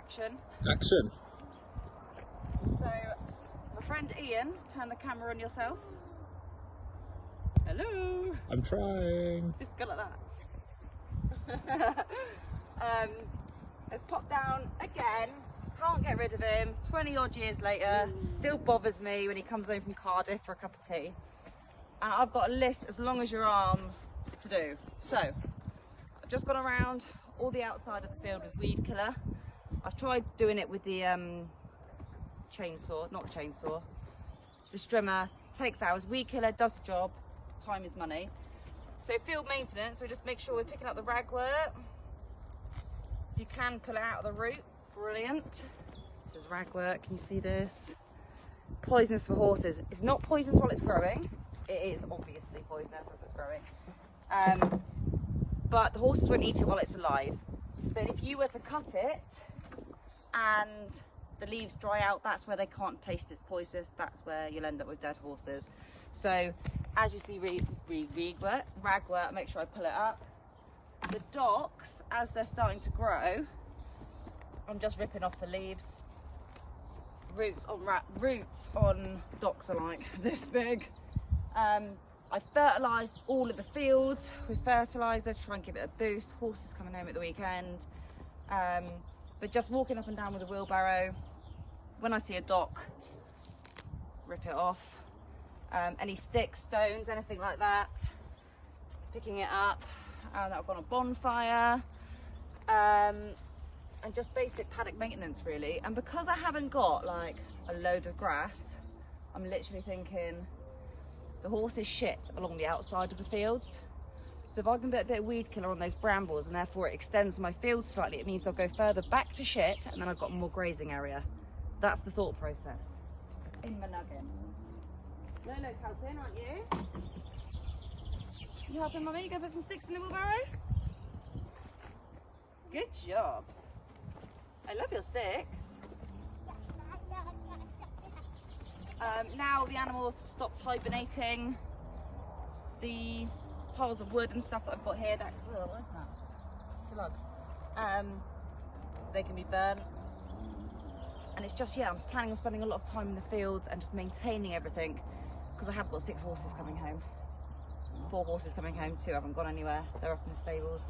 Action. Action. So, my friend Ian, turn the camera on yourself. Hello. I'm trying. Just go like that. Has popped down again. Can't get rid of him. 20 odd years later, still bothers me when he comes home from Cardiff for a cup of tea. And I've got a list as long as your arm to do. So, I've just gone around all the outside of the field with weed killer. I've tried doing it with the chainsaw, not the chainsaw. The strimmer takes hours. Weed killer does the job. Time is money. So field maintenance, so just make sure we're picking up the ragwort. You can pull it out of the root. Brilliant. This is ragwort. Can you see this? Poisonous for horses. It's not poisonous while it's growing. It is obviously poisonous as it's growing. But the horses won't eat it while it's alive. But if you were to cut it and the leaves dry out, that's where they can't taste it's poisonous. That's where you'll end up with dead horses. So as you see ragwort, make sure I pull it up. The docks, as they're starting to grow, I'm just ripping off the leaves. Roots on docks are like this big. I fertilised all of the fields with fertiliser to try and give it a boost. Horses coming home at the weekend. But just walking up and down with a wheelbarrow, when I see a dock, rip it off. Any sticks, stones, anything like that, picking it up. That I've got a bonfire. And just basic paddock maintenance really. And because I haven't got like a load of grass, I'm literally thinking the horses shit along the outside of the fields. So if I can put a bit of weed killer on those brambles and therefore it extends my field slightly, it means they'll go further back to shit and then I've got more grazing area. That's the thought process in my noggin. Lolo's helping, aren't you? You helping, Mummy? You go put some sticks in the wheelbarrow? Good job. I love your sticks. Now the animals have stopped hibernating. The piles of wood and stuff that I've got here, what is that? Slugs. They can be burnt. And it's just, yeah, I'm planning on spending a lot of time in the fields and just maintaining everything because I have got 6 horses coming home. 4 horses coming home, 2 haven't gone anywhere. They're up in the stables.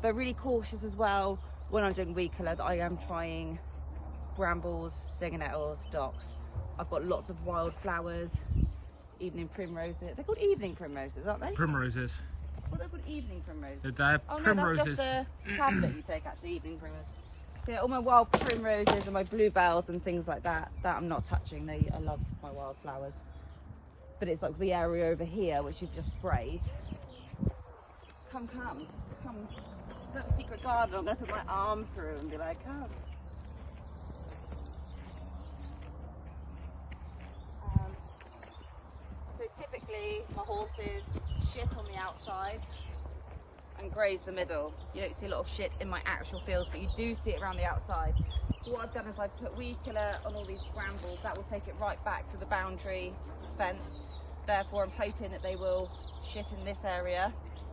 But really cautious as well when I'm doing weed killer that I am trying brambles, stinger nettles, docks. I've got lots of wild flowers, evening primroses. They're called evening primroses, aren't they? Primroses. Well, they're called evening primroses. They're primroses. No, that's just a tablet you take actually, evening primroses. So yeah, all my wild primroses and my bluebells and things like that, I'm not touching. I love my wild flowers. But it's like the area over here which you've just sprayed. Come. That's a secret garden. I'm going to put my arm through and be like, come. So typically my horses shit on the outside and graze the middle. You don't see a lot of shit in my actual fields, but you do see it around the outside. So what I've done is I've put weed killer on all these brambles. That will take it right back to the boundary fence. Therefore, I'm hoping that they will shit in this area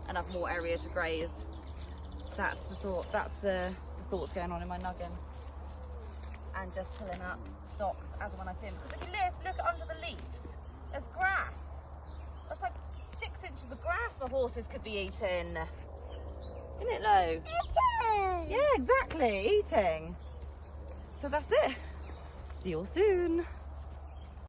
and have more area to graze. That's the thought. That's the thoughts going on in my noggin. And just pulling up stalks as and when I see them. But if you look under the leaves, there's grass. That's like 6 inches of grass my horses could be eating. Isn't it, Lo? Eating. Yeah, exactly. Eating. So that's it. See you all soon.